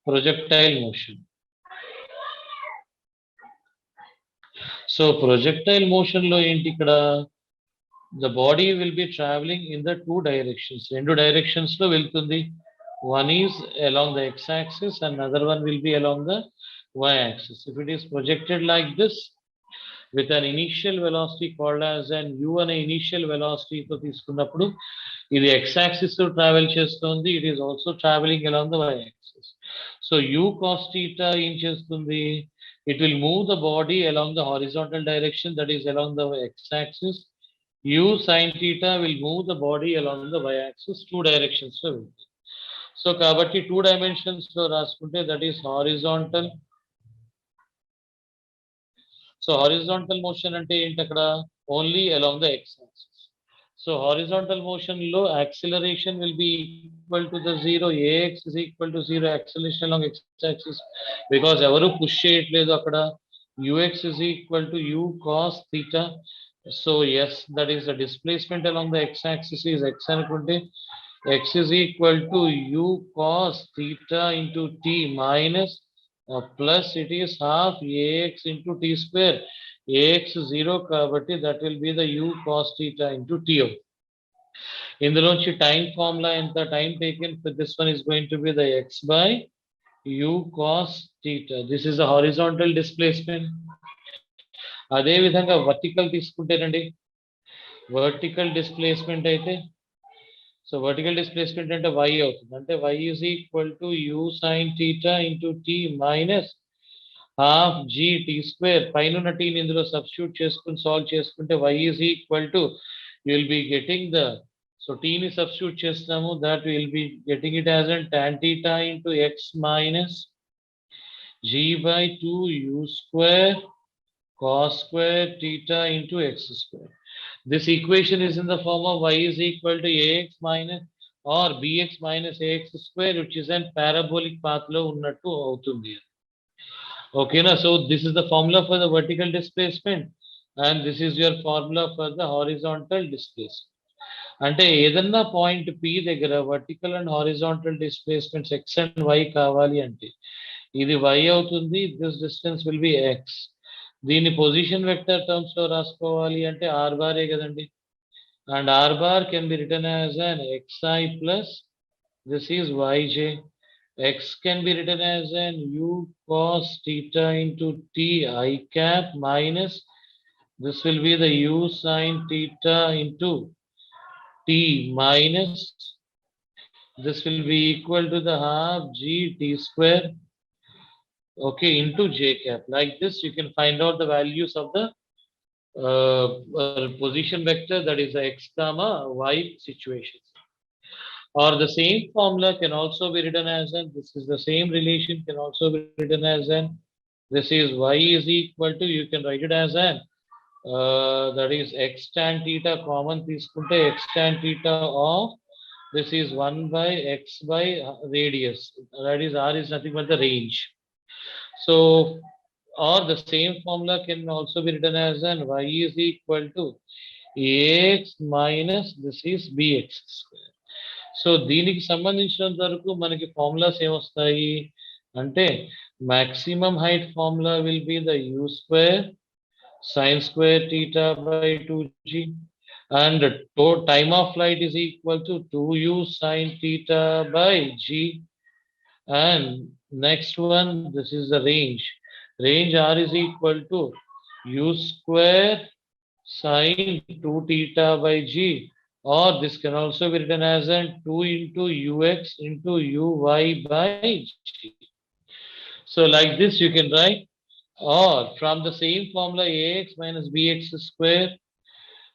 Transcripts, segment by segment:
projectile motion. So projectile motion lo enti ikkada the body will be traveling in the two directions. Rendu directions lo veltundi. One is along the x-axis and another one will be along the y-axis. If it is projected like this with an initial velocity called as an u ane initial velocity తో తీసుకున్నప్పుడు ఇది x-axis తో travel చేస్తుంది. It is also traveling along the y-axis. So u cos theta ఏం చేస్తుంది? It will move the body along the horizontal direction, that is along the x-axis. U sin theta will move the body along the y-axis, two directions లో వెళ్తుంది. So కాబట్టి two dimensions లో రాసుకుంటే that is horizontal. So horizontal motion ante enti akkada only along the x-axis. So horizontal motion lo acceleration will be equal to the zero. Ax is equal to zero acceleration along x-axis because evaru push cheyatledu akkada. Ux is equal to u cos theta. So yes, that is the displacement along the x-axis is x anukunte x is equal to u cos theta into t minus plus it is half ax into t square. Ax 0 kabatti that will be the u cos theta into t. Indulonchi time formula enta time taken for this one is going to be the x by u cos theta. This is a horizontal displacement. అదే విధంగా vertical తీసుకుంటేనండి vertical displacement అయితే so vertical displacement అంటే y అవుతుంది. అంటే y is equal to u sin theta into t minus half g t square. పైన t ని ఇందులో substitute చేసుకుని సాల్వ్ చేసుకుంటే y is equal to you will be getting the so t ని substitute చేస్తాము that we will be getting it as an tan theta into x minus g by 2 u square cos square theta into x square. This equation is in the form of y is equal to ax minus or bx minus ax square, which is an parabolic path lo unnattu avutundi. Okay na, so this is the formula for the vertical displacement and this is your formula for the horizontal displacement. అంటే ఏదన్నా point p దగ్గర vertical and horizontal displacements x and y కావాలి అంటే ఇది y అవుతుంది. this distance will be x. దీని position vector terms లో రాసుకోవాలి అంటే r bar ఏ కదండి. and r bar can be written as an xi plus this is yj. X can be written as an u cos theta into t I cap minus this will be the u sin theta into t minus this will be equal to the half g t square okay into j cap. Like this you can find out the values of the position vector, that is the x comma y situations. Or the same formula can also be written as an this is the same relation can also be written as an this is y is equal to you can write it as an that is x tan theta common తీసుకుంటే x tan theta of this is 1 by x by radius, that is r is nothing but the range. So or the same formula can also be written as an y is equal to ax minus this is bx square. So దీనికి సంబంధించినంత వరకు మనకి formulas ఏమొస్తాయి అంటే maximum height formula will be the u square sin square theta by 2g and time of flight is equal to 2u sin theta by g. And next one this is the range r is equal to u square sin 2 theta by g, or this can also be written as an 2 into ux into uy by g. So like this you can write, or from the same formula ax minus bx square,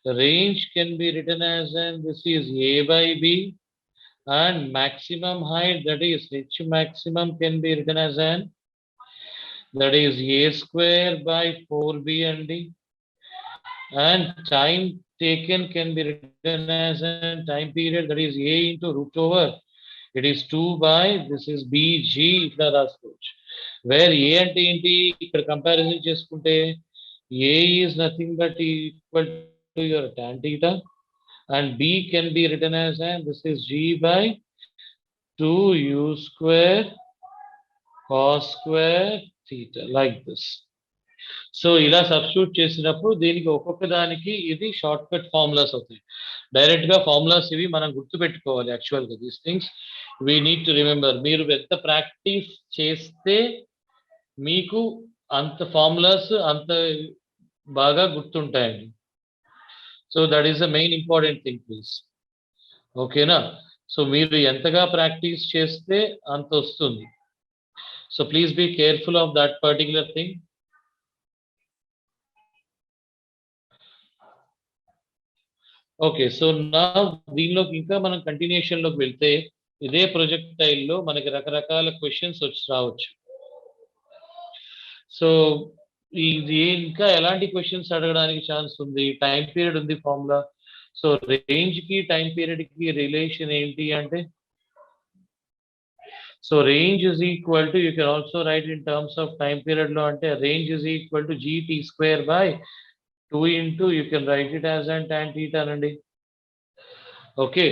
the range can be written as an this is a by b and maximum height that is h maximum can be written as an that is a square by 4b and d, and time taken can be written as an time period that is a into root over it is 2 by this is bg ఇట్లా రాసుకోవచ్చు. where a అంటే ఏంటి ఇక్కడ comparison చేసుకుంటే a is nothing but equal to your tan theta and b can be written as an this is g by 2 u square cos square theta like this. So ఇలా substitute చేసినప్పుడు దీనికి ఒక్కొక్క దానికి ఇది షార్ట్ కట్ ఫార్ములాస్ అవుతాయి. Direct గా formulas ఇవి మనం గుర్తుపెట్టుకోవాలి. యాక్చువల్ గా these things we need to remember. మీరు ఎంత ప్రాక్టీస్ చేస్తే మీకు అంత ఫార్ములాస్ అంత బాగా గుర్తుంటాయండి. So that is the main important thing please. ఓకేనా? సో మీరు ఎంతగా ప్రాక్టీస్ చేస్తే అంత వస్తుంది. So please be careful of that particular thing. Okay. So నా దీనిలోకి ఇంకా మనం కంటిన్యూషన్ లోకి వెళ్తే ఇదే ప్రొజెక్టైల్ లో మనకి రకరకాల క్వశ్చన్స్ వచ్చి రావచ్చు. సో ఇది ఇంకా ఎలాంటి క్వశ్చన్స్ అడగడానికి ఛాన్స్ ఉంది? టైం పీరియడ్ ఉంది ఫార్ములా. సో రేంజ్ కి టైం పీరియడ్ కి రిలేషన్ ఏంటి అంటే, so range is equal to, you can also right in terms of time period లో అంటే range is equal to gt square by 2 into you can write it as and tan theta నండి. Okay.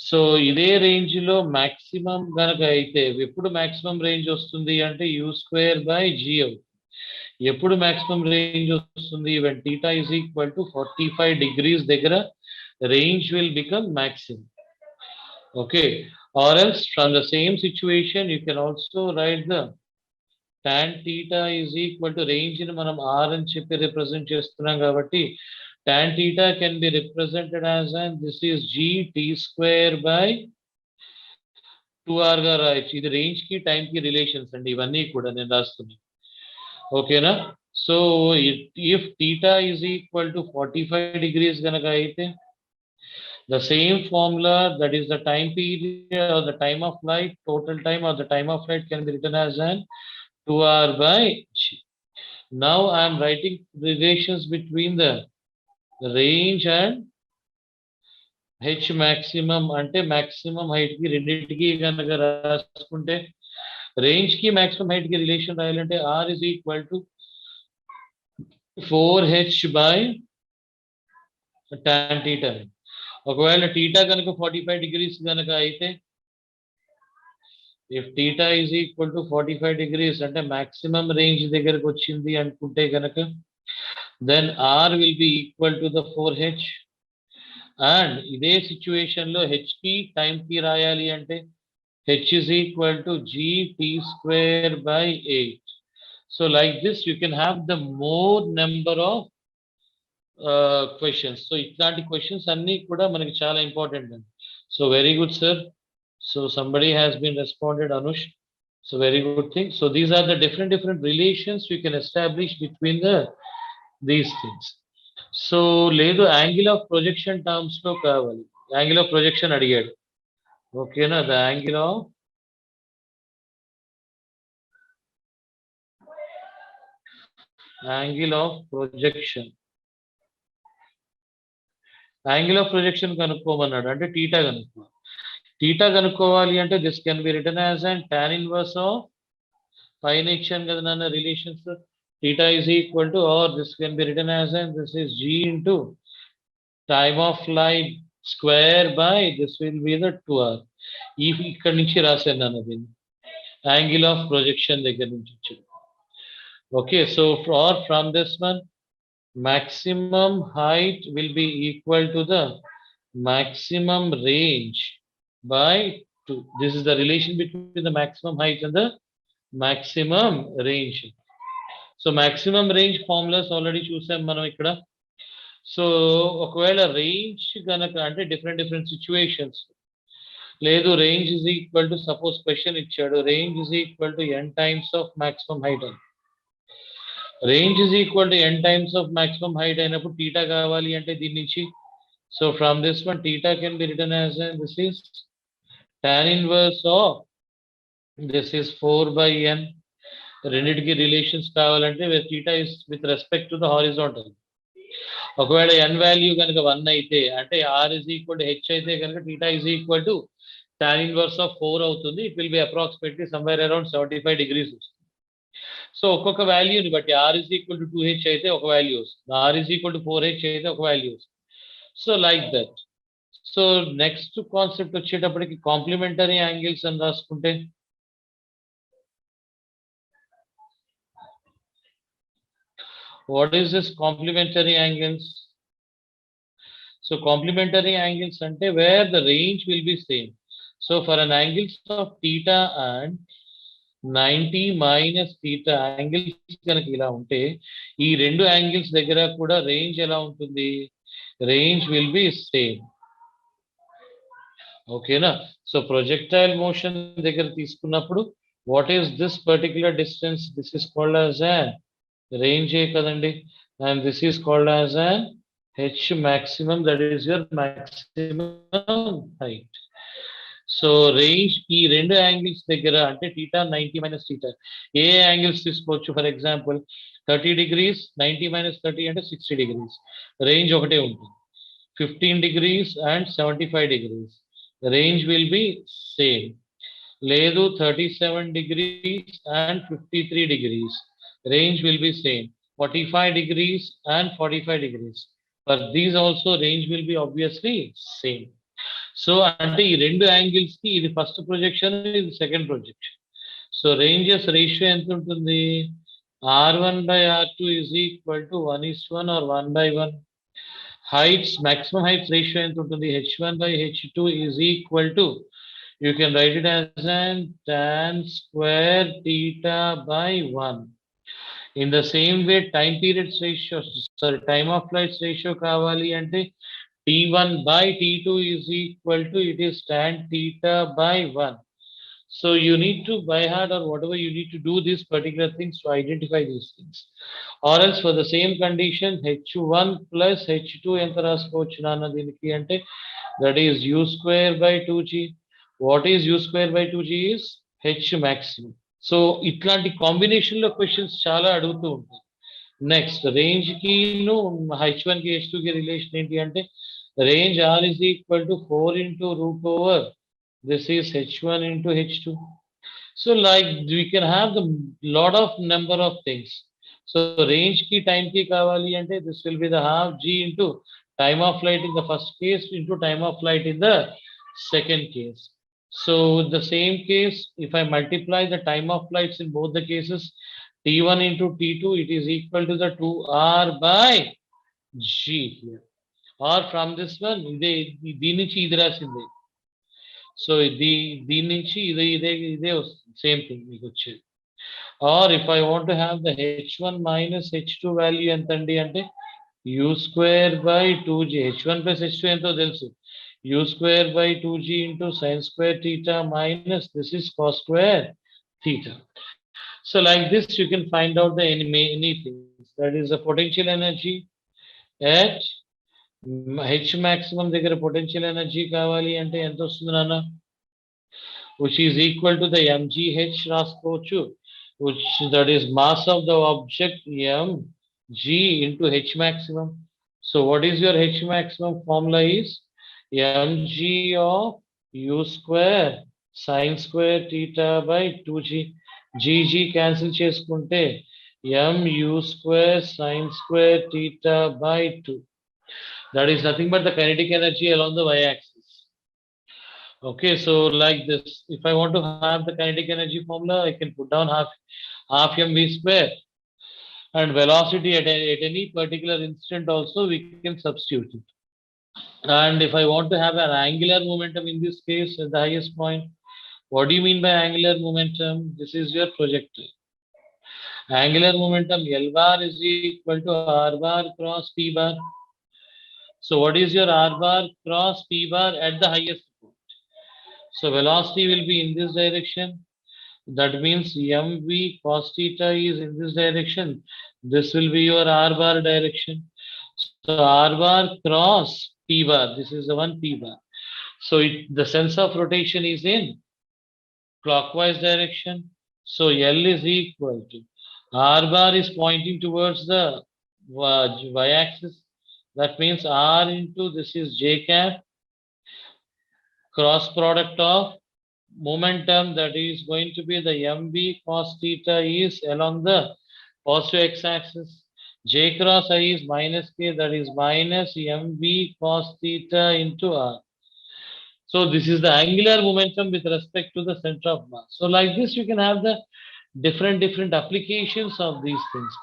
So ఇదే range లో maximum గనక అయితే ఎప్పుడు maximum range వస్తుంది అంటే u స్క్వేర్ బై g అవుతుంది. ఎప్పుడు మాక్సిమం రేంజ్ వస్తుంది? when theta is equal to 45 degrees దగ్గర range will become maximum. Okay, or else from the same situation you can also write the tan theta is equal to range ని మనం r అని చెప్పి represent చేస్తున్నాం కాబట్టి tan theta can be represented as, and this is gt square by 2r గా రాయొచ్చు. ఇది range కి టైం కి రిలేషన్స్ అండి ఇవన్నీ కూడా నేను రాస్తున్నాను. ఓకేనా? So if theta is equal to 45 degrees గనక అయితే the same formula, that is the time period or the time of flight, total time or the time of flight can be written as an 2r by g. Now I am writing relations between the range and h maximum అంటే maximum height కి రెండింటికి కనుక రాసుకుంటే range కి maximum height కి relation రాయాలంటే r is equal to 4h by tan theta. ఒకవేళ theta కనుక 45 degrees కనుక అయితే if theta is equal to 45 degrees అంటే maximum range దగ్గరకు వచ్చింది అనుకుంటే కనుక then r will be equal to the 4h. And ఇదే సిచ్యువేషన్ లో h కి టైం కి రాయాలి అంటే h is equal to gt square by 8. So like this you can have the more number of questions. So ఇట్లాంటి questions అన్ని కూడా మనకి చాలా ఇంపార్టెంట్ అండి. So very good sir. So somebody has been responded, Anush. So very good thing. So these are the different relations you can establish between these things. So లేదు angle of projection terms లో కావాలి. Angle of projection అడిగాడు. ఓకేనా? The angle of projection, angle of projection కనుక్కోమన్నాడు అంటే theta కనుక్కోవాలి. Theta కనుక్కోవాలి అంటే this can be written as and tan inverse of పైన ఇచ్చాను కదా నాన్న relations. theta is equal to, or this can be written as, and this is g into time of flight square by this will be the 2r. ఇక్కడ నుంచి రాశాను నన్ను దీన్ని angle of projection దగ్గర నుంచి వచ్చి. Okay. So from this one maximum height will be equal to the maximum range by 2. This is the relation between the maximum height and the maximum range. So maximum range formulas already చూసాం మనం ఇక్కడ. So ఒకవేళ range కనుక అంటే different situations లేదు range is equal to, suppose question ఇచ్చాడు range is equal to n times of maximum height అని. Range is equal to n times of maximum height అయినప్పుడు టీటా కావాలి అంటే దీని నుంచి, so from this one theta can be written as this is tan inverse of this is 4/n. రెండిటికి relations కావాలంటే theta is with respect to the horizontal. ఒకవేళ n value కనుక 1 అయితే అంటే r is equal to h అయితే కనుక theta is equal to tan inverse of 4 అవుతుంది. It will be approximately somewhere around 75 degrees వస్తుంది. సో ఒక్కొక్క వాల్యూని బట్టి r is equal to 2h అయితే ఒక వాల్యూ వస్తుంది, r is equal to 4h అయితే ఒక వాల్యూ వస్తుంది. So like that. So next concept వచ్చేటప్పటికి కాంప్లిమెంటరీ యాంగిల్స్ అని రాసుకుంటే What is this complementary angles? So complementary angles ante where the range will be same. So for an angles of theta and 90 minus theta angles కనుక ఇలా ఉంటే ఈ రెండు angles దగ్గర కూడా రేంజ్ ఎలా ఉంటుంది? Range will be same. ఓకేనా? సో ప్రొజెక్టైల్ మోషన్ దగ్గర తీసుకున్నప్పుడు what is this particular distance? This is called as an range కదండి, and this is called as an h maximum, that is your maximum height. So range ఈ రెండు angles దగ్గర అంటే θ 90 minus θ ఏ angles తీసుకోవచ్చు? For example 30 degrees 90 minus 30 అంటే 60 degrees, range ఒకటే ఉంటుంది. 15 degrees and 75 degrees, range will be same. లేదు 37 degrees and 53 degrees, range will be same. 45 degrees and 45 degrees, for these also range will be obviously same. So అంటే ఈ రెండు angles కి ఇది first projection, ఇది second projection. So ranges ratio ఎంత ఉంటుంది? r1 by r2 is equal to 1:1 or 1/1. heights, maximum heights ratio ఎంత ఉంటుంది? h1 by h2 is equal to, you can write it as an tan square theta by 1. In the same way time periods ratio, sorry, time of flights ratio కావాలి అంటే t1 by t2 is equal to, it is tan theta by 1. So you need to by heart or whatever you need to do these particular things to identify these things. Or else for the same condition h1 plus h2 ఎంత రాసుకోవచ్చు నాన్న దీనికి అంటే, that is u square by 2g. What is u square by 2g? is h maximum. So ఇట్లాంటి combination లో questions చాలా అడుగుతూ ఉంటాయి. నెక్స్ట్ రేంజ్ కి h1 కి h2 కి రిలేషన్ ఏంటి అంటే, range r is equal to 4 into root over this is h1 into h2. So like we can have the lot of number of things. So range ki time ki kavali ante, this will be the half g into time of flight in the first case into time of flight in the second case. So the same case, if I multiply the time of flights in both the cases, t1 into t2, it is equal to the 2r by g here. Or from this one, దీని నుంచి ఇది రాసింది. So దీని నుంచి ఇదే వస్తుంది, same thing మీకు వచ్చేది. Or if I want to have the h1 minus h2 value ఎంత అండి అంటే u square by 2g. h1 plus h2 ఎంతో తెలుసు, u square by 2g into sin square theta minus this is cos square theta. So like this you can find out the any things, that is the potential energy at h maximum దగ్గర potential energy కావాలి అంటే ఎంత వస్తుంది నాన్న? which is equal to the mgh రాసుకోవచ్చు, which that is mass of the object mg into h maximum. So what is your h maximum formula? is mg of u square sin square theta by 2g. gg cancel చేసుకుంటే mu square sin square theta by 2. That is nothing but the kinetic energy along the y-axis. Okay, so like this, if I want to have the kinetic energy formula, I can put down half mv square, and velocity at any particular instant also we can substitute it. And if I want to have an angular momentum in this case at the highest point, what do you mean by angular momentum? This is your projectile. Angular momentum L bar is equal to r bar cross p bar. So what is your r bar cross p bar at the highest point? So velocity will be in this direction. That means mv cos theta is in this direction. This will be your r bar direction. So r bar cross p bar, this is the one p bar. So the sense of rotation is in clockwise direction. So L is equal to r bar is pointing towards the y-axis. That means r into this is j cap cross product of momentum, that is going to be the mv cos theta is along the positive x-axis. J cross I is minus k, that is minus mv cos theta into r. So this is the angular momentum with respect to the center of mass. So like this you can have the different applications of these things.